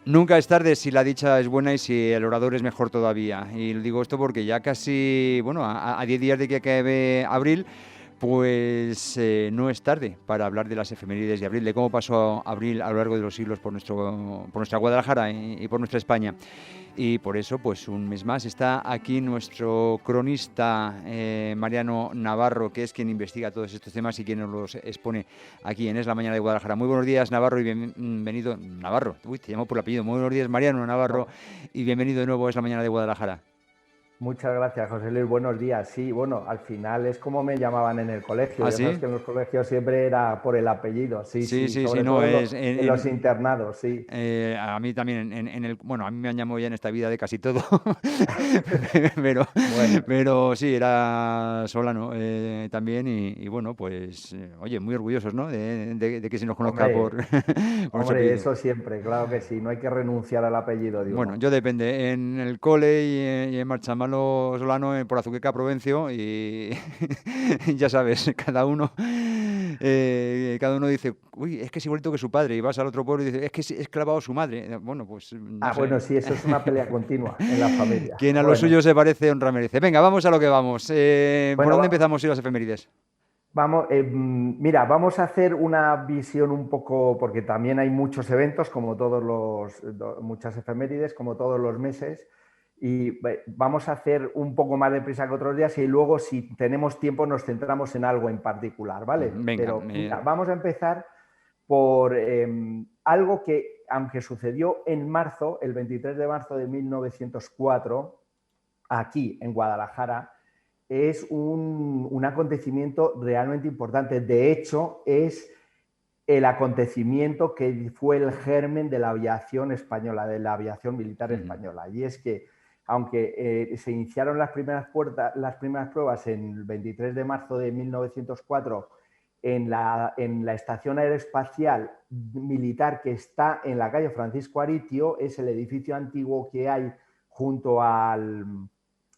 Nunca es tarde si la dicha es buena y si el orador es mejor todavía. Y digo esto porque ya casi, bueno, a 10 días de que acabe abril, pues no es tarde para hablar de las efemérides de abril, de cómo pasó abril a lo largo de los siglos por nuestra Guadalajara y por nuestra España. Y por eso, pues un mes más, está aquí nuestro cronista Mariano Navarro, que es quien investiga todos estos temas y quien nos los expone aquí en Es la Mañana de Guadalajara. Muy buenos días, Navarro, y bienvenido. Navarro, uy, te llamo por el apellido. Muy buenos días, Mariano Navarro, No, y bienvenido de nuevo a Es la Mañana de Guadalajara. muchas gracias, José Luis. Buenos días. Sí, bueno, al final es como me llamaban en el colegio. ¿Ah, Ya sabes sí? que en los colegios siempre era por el apellido. Sí, Sí, sí, sí, sí, sobre no, todo es en los internados, sí. a mí también, bueno, a mí me han llamado ya en esta vida de casi todo, pero, Bueno, pero sí, era Solano también y bueno, pues, oye, muy orgullosos, ¿no? De que se nos conozca por, hombre, por nuestro hombre, apellido. eso siempre, claro que sí. No hay que renunciar al apellido de Bueno, uno. yo depende, en el cole y en Marchamalo Solano, por Azuqueca Provencio, y ya sabes, cada uno dice, uy, es que es igualito que su padre, y vas al otro pueblo y dices, es que es clavado su madre. Bueno, pues no Ah, sé. bueno, sí, eso es una pelea continua en la familia. Quien a lo Bueno, suyo se parece, honra merece. Venga, vamos a lo que vamos. ¿Por bueno, dónde empezamos hoy las efemérides? vamos, mira, vamos a hacer una visión un poco, porque también hay muchos eventos, como muchas efemérides, como todos los meses, y vamos a hacer un poco más deprisa que otros días y luego, si tenemos tiempo, nos centramos en algo en particular, ¿vale? Venga, Pero mira, vamos a empezar por algo que, aunque sucedió en marzo, el 23 de marzo de 1904, aquí en Guadalajara, es un acontecimiento realmente importante. De hecho, es el acontecimiento que fue el germen de la aviación española, de la aviación militar ujú, española. Y es que, aunque se iniciaron las primeras pruebas en el 23 de marzo de 1904 en la estación aeroespacial militar que está en la calle Francisco Aritio, es el edificio antiguo que hay junto al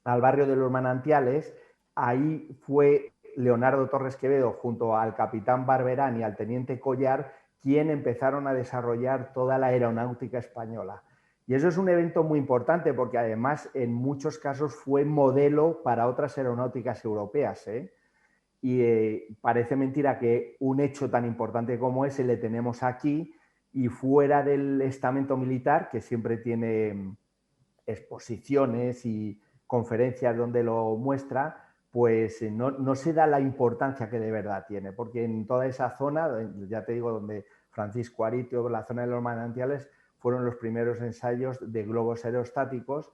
barrio de los Manantiales. Ahí fue Leonardo Torres Quevedo junto al capitán Barberán y al teniente Collar quien empezaron a desarrollar toda la aeronáutica española. Y eso es un evento muy importante porque además en muchos casos fue modelo para otras aeronáuticas europeas. Y parece mentira que un hecho tan importante como ese le tenemos aquí y fuera del estamento militar, que siempre tiene exposiciones y conferencias donde lo muestra, pues no se da la importancia que de verdad tiene, porque en toda esa zona, ya te digo, donde Francisco Aritio, la zona de los manantiales, fueron los primeros ensayos de globos aerostáticos.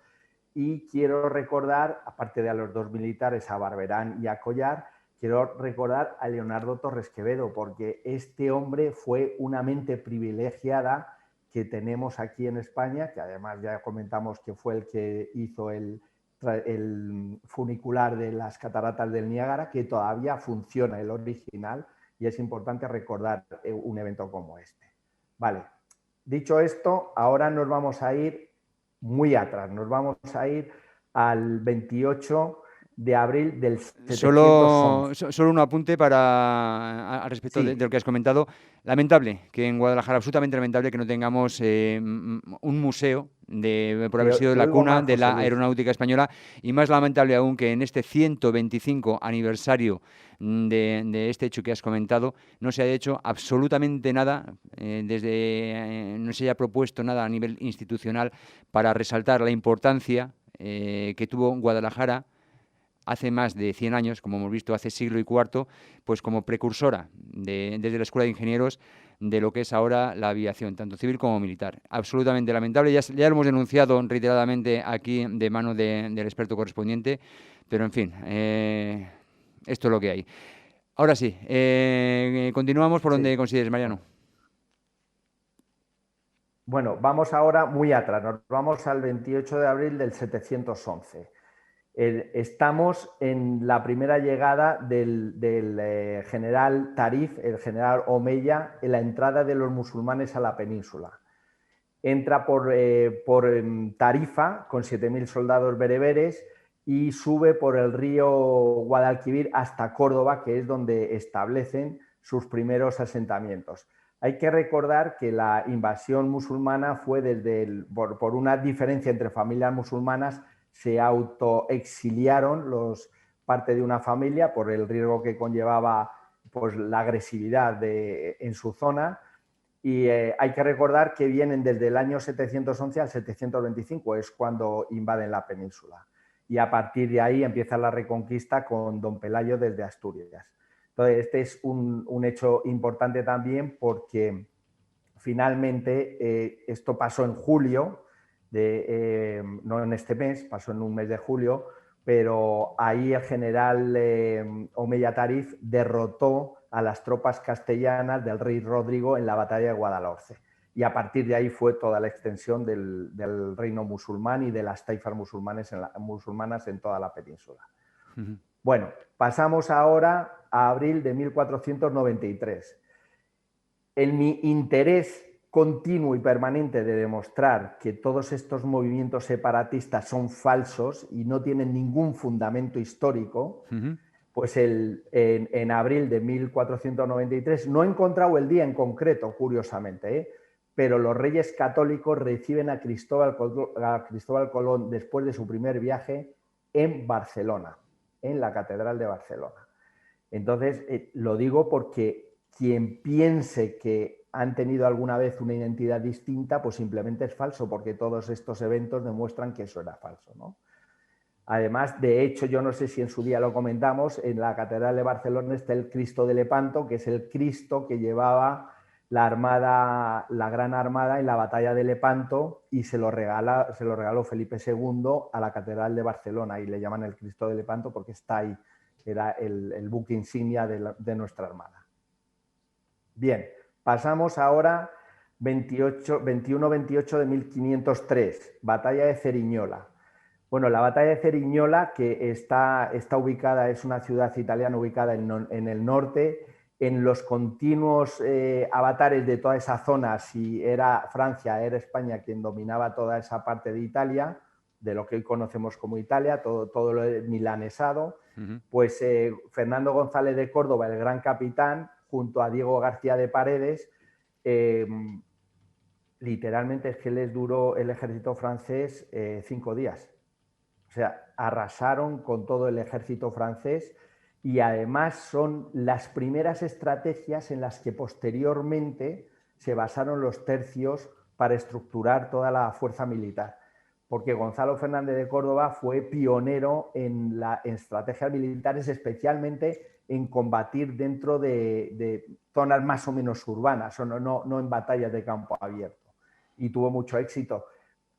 Y quiero recordar, aparte de a los dos militares, a Barberán y a Collar, quiero recordar a Leonardo Torres Quevedo, porque este hombre fue una mente privilegiada que tenemos aquí en España, que además ya comentamos que fue el que hizo el funicular de las cataratas del Niágara, que todavía funciona el original, y es importante recordar un evento como este. Vale, dicho esto, ahora nos vamos a ir muy atrás, nos vamos a ir al 28 de abril del 711. Solo un apunte al respecto de Sí, lo que has comentado. Lamentable que en Guadalajara, absolutamente lamentable que no tengamos un museo por haber sido te la oigo cuna mal, de José la Luis. aeronáutica española y más lamentable aún que en este 125 aniversario de este hecho que has comentado no se haya hecho absolutamente nada, no se haya propuesto nada a nivel institucional para resaltar la importancia que tuvo Guadalajara hace más de 100 años, como hemos visto hace siglo y cuarto, pues como precursora desde la Escuela de Ingenieros de lo que es ahora la aviación, tanto civil como militar. Absolutamente lamentable, ya lo hemos denunciado reiteradamente aquí de mano del experto correspondiente, pero en fin, esto es lo que hay. Ahora sí, continuamos por donde Sí, consideres, Mariano. bueno. Bueno, vamos ahora muy atrás, nos vamos al 28 de abril del 711. Estamos en la primera llegada del general Tarif, el general Omeya, en la entrada de los musulmanes a la península. Entra por Tarifa con 7.000 soldados bereberes y sube por el río Guadalquivir hasta Córdoba, que es donde establecen sus primeros asentamientos. Hay que recordar que la invasión musulmana fue por una diferencia entre familias musulmanas, se autoexiliaron parte de una familia por el riesgo que conllevaba pues, la agresividad en su zona. Y hay que recordar que vienen desde el año 711 al 725, es cuando invaden la península. Y a partir de ahí empieza la reconquista con don Pelayo desde Asturias. Entonces, este es un hecho importante también porque finalmente esto pasó en julio, no en este mes, pasó en un mes de julio, pero ahí el general Omeya Tarif derrotó a las tropas castellanas del rey Rodrigo en la batalla de Guadalhorce. Y a partir de ahí fue toda la extensión del reino musulmán y de las taifas musulmanas en toda la península. Uh-huh. Bueno, pasamos ahora a abril de 1493. En mi interés continuo y permanente de demostrar que todos estos movimientos separatistas son falsos y no tienen ningún fundamento histórico, uh-huh. Pues en abril de 1493, no he encontrado el día en concreto, curiosamente, pero los reyes católicos reciben a Cristóbal Colón después de su primer viaje en Barcelona, en la Catedral de Barcelona. Entonces, lo digo porque quien piense que han tenido alguna vez una identidad distinta, pues simplemente es falso, porque todos estos eventos demuestran que eso era falso, ¿no? Además, de hecho, yo no sé si en su día lo comentamos, en la Catedral de Barcelona está el Cristo de Lepanto, que es el Cristo que llevaba la Gran Armada en la batalla de Lepanto, y se lo regaló Felipe II a la Catedral de Barcelona, y le llaman el Cristo de Lepanto porque está ahí, era el buque insignia de nuestra Armada. Bien, pasamos ahora 21-28 de 1503, batalla de Ceriñola. Bueno, la batalla de Ceriñola, que está ubicada, es una ciudad italiana ubicada en el norte, en los continuos avatares de toda esa zona, si era Francia, era España quien dominaba toda esa parte de Italia, de lo que hoy conocemos como Italia, todo lo milanesado, uh-huh. Pues Fernando González de Córdoba, el gran capitán, junto a Diego García de Paredes, literalmente es que les duró el ejército francés 5 días. O sea, arrasaron con todo el ejército francés y además son las primeras estrategias en las que posteriormente se basaron los tercios para estructurar toda la fuerza militar. Porque Gonzalo Fernández de Córdoba fue pionero en estrategias militares, especialmente en combatir dentro de zonas más o menos urbanas, no en batallas de campo abierto. Y tuvo mucho éxito.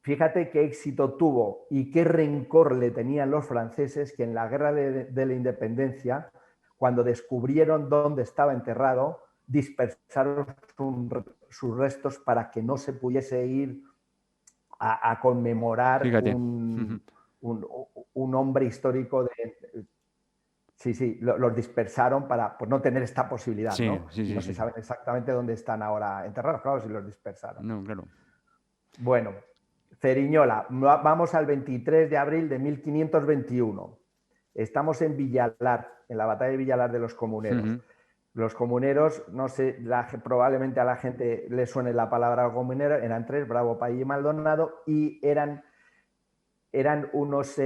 Fíjate qué éxito tuvo y qué rencor le tenían los franceses, que en la guerra de la independencia, cuando descubrieron dónde estaba enterrado, dispersaron sus restos para que no se pudiese ir a conmemorar un hombre histórico. Sí, los dispersaron para no tener esta posibilidad, sí, ¿no? Sí, no se sabe exactamente dónde están ahora enterrados, claro, si los dispersaron. No, claro. Bueno, Ceriñola, vamos al 23 de abril de 1521. Estamos en Villalar, en la batalla de Villalar de los Comuneros. Uh-huh. Los comuneros, no sé, probablemente a la gente le suene la palabra comunero, eran 3, Bravo, Pay y Maldonado, y eran unos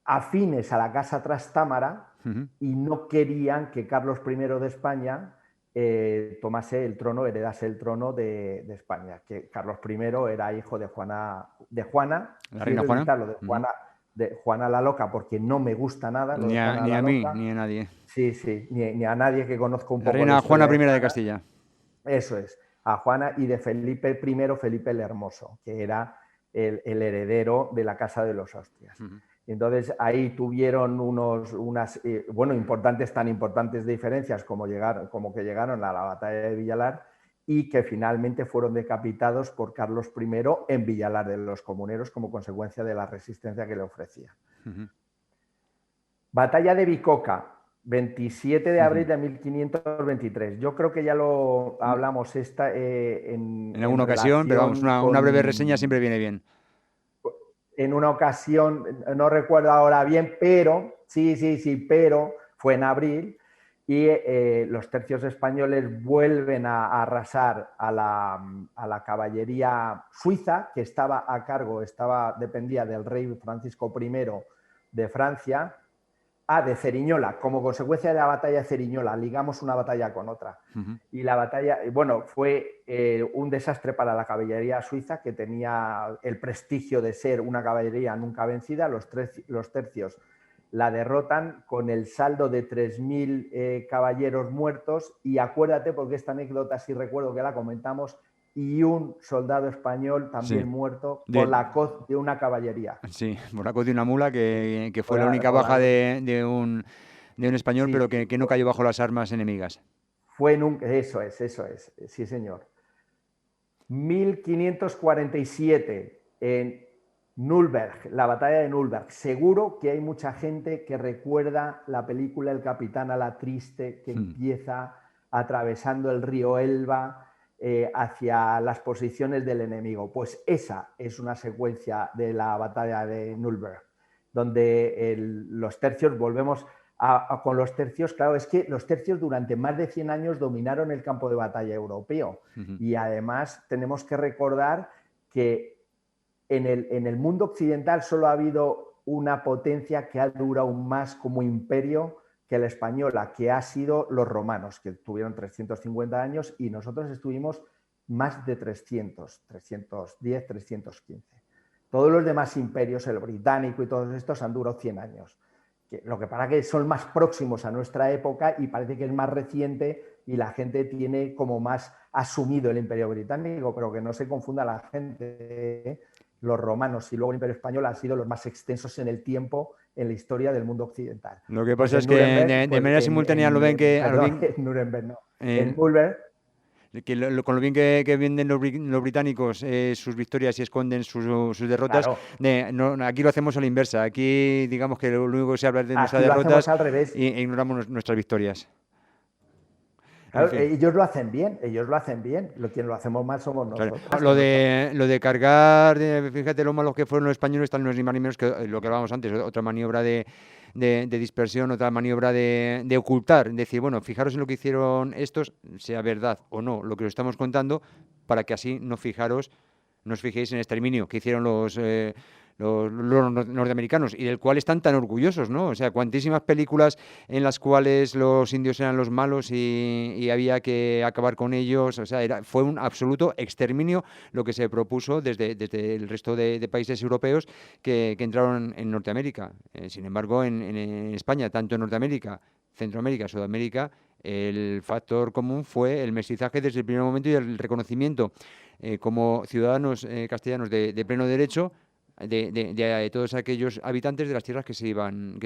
afines a la Casa Trastámara, uh-huh. Y no querían que Carlos I de España tomase el trono, heredase el trono de España, que Carlos I era hijo de Juana, la reina Juana, de Juana la Loca, porque no me gusta nada. Ni a mí, ni a nadie. Sí, ni a nadie que conozca un poco. La reina Juana I de Castilla. Eso es, a Juana, y de Felipe I, Felipe el Hermoso, que era el heredero de la Casa de los Austrias. Uh-huh. Entonces ahí tuvieron unas tan importantes diferencias como que llegaron a la batalla de Villalar, y que finalmente fueron decapitados por Carlos I en Villalar de los Comuneros como consecuencia de la resistencia que le ofrecía. Uh-huh. Batalla de Bicoca, 27 de abril de 1523. Yo creo que ya lo hablamos en alguna ocasión, pero vamos, una breve reseña siempre viene bien. En una ocasión, no recuerdo ahora bien, pero pero fue en abril, y los tercios españoles vuelven a arrasar a la caballería suiza, que estaba a cargo, dependía del rey Francisco I de Francia, de Ceriñola, como consecuencia de la batalla de Ceriñola, ligamos una batalla con otra. Y la batalla, bueno, fue un desastre para la caballería suiza, que tenía el prestigio de ser una caballería nunca vencida. Los tercios la derrotan con el saldo de 3.000 caballeros muertos, y acuérdate, porque esta anécdota sí recuerdo que la comentamos, y un soldado español también muerto por la coz de una caballería. Sí, por la coz de una mula, que fue la única baja de un español, sí, pero que no cayó bajo las armas enemigas. Eso es, sí señor. 1547, en Nürnberg, la batalla de Nürnberg. Seguro que hay mucha gente que recuerda la película El Capitán a la Triste, que empieza atravesando el río Elba hacia las posiciones del enemigo. Pues esa es una secuencia de la batalla de Nürnberg, donde los tercios, volvemos con los tercios. Claro, es que los tercios durante más de 100 años dominaron el campo de batalla europeo. Y además tenemos que recordar que en el mundo occidental solo ha habido una potencia que ha durado más como imperio que la española, que ha sido los romanos, que tuvieron 350 años, y nosotros estuvimos más de 310, 315. Todos los demás imperios, el británico y todos estos, han durado 100 años. Lo que pasa es que son más próximos a nuestra época y parece que es más reciente, y la gente tiene como más asumido el imperio británico, pero que no se confunda la gente. Los romanos y luego el imperio español han sido los más extensos en el tiempo en la historia del mundo occidental. Lo que pasa es que de manera simultánea lo ven que... Perdón, en Nuremberg no. En Nuremberg... con lo bien que venden los británicos sus victorias y esconden sus derrotas, claro. Aquí lo hacemos a la inversa. Aquí, digamos que lo único que se habla es de nuestras derrotas e ignoramos nuestras victorias. Claro, ellos lo hacen bien, quien lo hacemos mal somos nosotros. Claro. Lo de cargar, fíjate lo malos que fueron los españoles, tal no es ni más ni menos que lo que hablábamos antes, otra maniobra de dispersión, otra maniobra de ocultar, decir, bueno, fijaros en lo que hicieron estos, sea verdad o no lo que os estamos contando, para que así no os fijéis en el exterminio que hicieron los norteamericanos, y del cual están tan orgullosos, ¿no? O sea, cuantísimas películas en las cuales los indios eran los malos y había que acabar con ellos. O sea, fue un absoluto exterminio lo que se propuso desde el resto de países europeos que entraron en Norteamérica. Sin embargo, en España, tanto en Norteamérica, Centroamérica, Sudamérica, el factor común fue el mestizaje desde el primer momento y el reconocimiento como ciudadanos castellanos de pleno derecho de todos aquellos habitantes de las tierras que se iban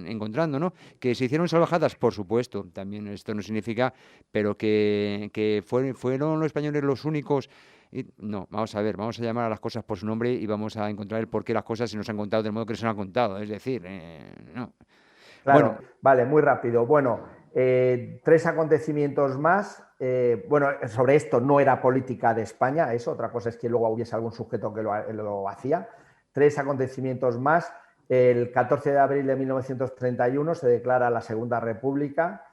encontrando, ¿no? Que se hicieron salvajadas, por supuesto, también esto no significa, pero que fueron los españoles los únicos. No, vamos a ver, vamos a llamar a las cosas por su nombre y vamos a encontrar el por qué las cosas se nos han contado del modo que se nos han contado, es decir, no. Claro, bueno. Vale, muy rápido. Bueno, 3 acontecimientos más. Bueno, sobre esto no era política de España, eso, otra cosa es que luego hubiese algún sujeto que lo hacía. 3 acontecimientos más. El 14 de abril de 1931 se declara la Segunda República.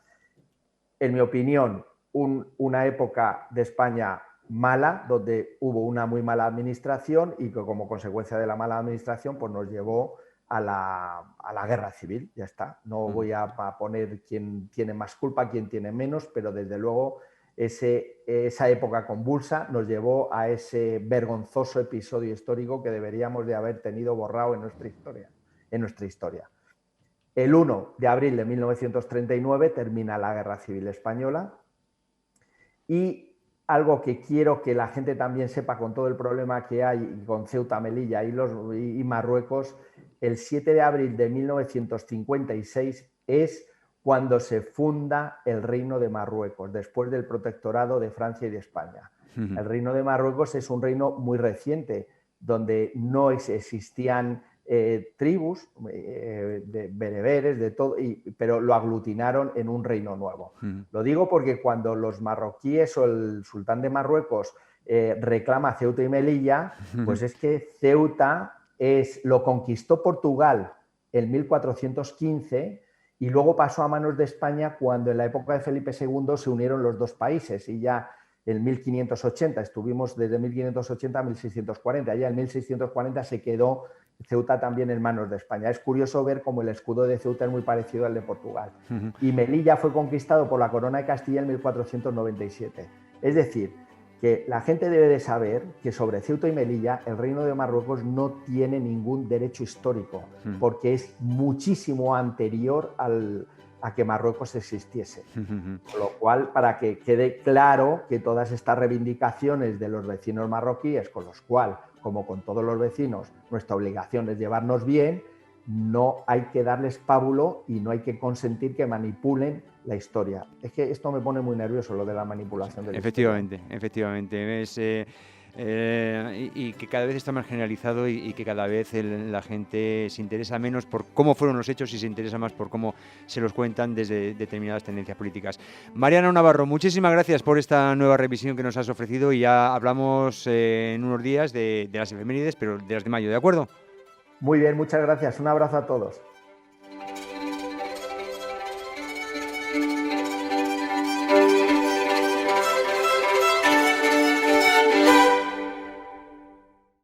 En mi opinión, una época de España mala, donde hubo una muy mala administración y que como consecuencia de la mala administración pues nos llevó a la guerra civil, ya está. No voy a poner quién tiene más culpa, quién tiene menos, pero desde luego esa época convulsa nos llevó a ese vergonzoso episodio histórico que deberíamos de haber tenido borrado en nuestra historia. El 1 de abril de 1939 termina la Guerra Civil Española, y algo que quiero que la gente también sepa, con todo el problema que hay con Ceuta, Melilla y Marruecos, el 7 de abril de 1956 es cuando se funda el Reino de Marruecos, después del protectorado de Francia y de España. El Reino de Marruecos es un reino muy reciente, donde no existían tribus de bereberes, de todo, pero lo aglutinaron en un reino nuevo. Lo digo porque cuando los marroquíes o el sultán de Marruecos reclama Ceuta y Melilla, pues es que Ceuta lo conquistó Portugal en 1415 y luego pasó a manos de España cuando en la época de Felipe II se unieron los dos países y ya en 1580, estuvimos desde 1580 a 1640, ya en 1640 se quedó Ceuta también en manos de España. Es curioso ver cómo el escudo de Ceuta es muy parecido al de Portugal. Y Melilla fue conquistado por la corona de Castilla en 1497. Es decir, que la gente debe de saber que sobre Ceuta y Melilla el Reino de Marruecos no tiene ningún derecho histórico, porque es muchísimo anterior a que Marruecos existiese. Con lo cual, para que quede claro que todas estas reivindicaciones de los vecinos marroquíes, con los cuales, como con todos los vecinos, nuestra obligación es llevarnos bien, no hay que darles pábulo y no hay que consentir que manipulen la historia. Es que esto me pone muy nervioso, lo de la manipulación de la historia. Efectivamente. Y que cada vez está más generalizado y que cada vez la gente se interesa menos por cómo fueron los hechos y se interesa más por cómo se los cuentan desde determinadas tendencias políticas. Mariano Navarro, muchísimas gracias por esta nueva revisión que nos has ofrecido y ya hablamos en unos días de las efemérides, pero de las de mayo, ¿de acuerdo? Muy bien, muchas gracias. Un abrazo a todos.